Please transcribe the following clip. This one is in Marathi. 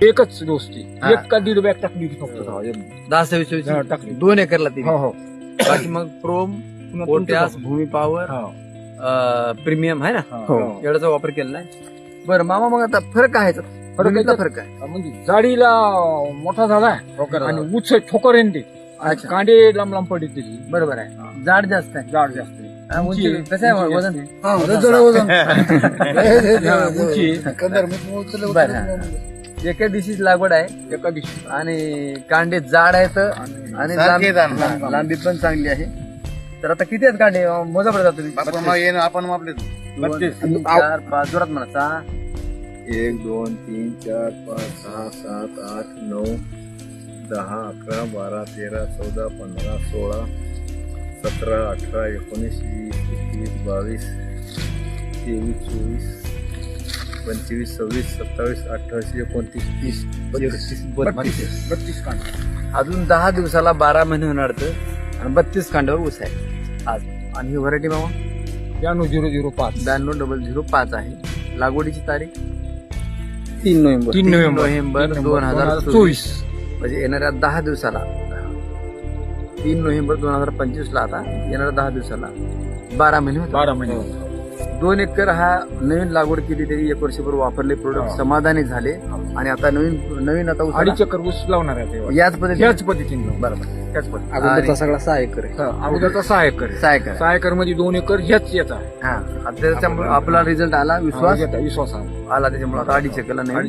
एकच दोस्ती हा. एक का दीड बॅग टाकली होती फक्त 10-26 हा, टाकली. 2 एकरला ती हो हो बाकी मग प्रोम पुन्हा पोटॅश तुमचं भूमी पॉवर हो. प्रीमियम आहे ना हो. एवढाचा वापर केलेला आहे. बरं मामा मग आता फरक आहे याच्यात? जमिनीतला फरक आहे म्हणजे जाडीला मोठा झालाय ठोकर आणि उच ठोकर येईन ते अच्छा. कांडे लांब लांब पडली त्याची बरोबर आहे जाड जास्त आहे जाड जास्त आहे. आणि उंची- उंची कसं आहे उंची वजन हा, उंची बरं हा. एका दिवशीच लागवड आहे एका दिवशी आणि कांडे जाड आहेत आणि लांबी पण चांगली आहे. तर आता किती आहेत कांडे मोजा पडतात तुम्ही आपण मापले 32. 3, 4, 5 जोरात म्हणा 6 1 2 3 4 5 6 7 8 9 10 11 12 13 14 15 16 17 18 19 20 21 22 23 24 25 26 27 28 29 30 32 32 कांडे अजून 10 दिवसाला 12 महिने होणार तर आणि 32 कांड्यावर ऊस आहे आज. आणि ही व्हरायटी मामा 92,005 92,005 आहे. लागवडीची तारीख 3 नोव्हेंबर 3 नोव्हेंबर 2024 म्हणजे येणाऱ्या 10 दिवसाला 3 नोव्हेंबर 2025 ला आता येणाऱ्या 10 दिवसाला 12 महिने होतात. 12 महिने 2 एकर हा नवीन लागवड केली तरी 1 वर्षभर वापरले प्रोडक्ट हो. समाधानी झाले आणि आता नवीन आता उसाला 2.5 एकर ऊस लावणार आहे तेव्हा. याच पद्धतीने ह्याच पद्धतीने बरोबर ह्याच पद्धतीने अगोदरचा सगळा 6 एकर अगोदरचा 6 एकर 6 एकर 6 एकर मध्ये 2 एकर ह्याच येत आहे हा आता त्याच्यामुळे आपला रिझल्ट आला विश्वास विश्वास आहे आला त्याच्यामुळे आता 2.5 एकरला नवीन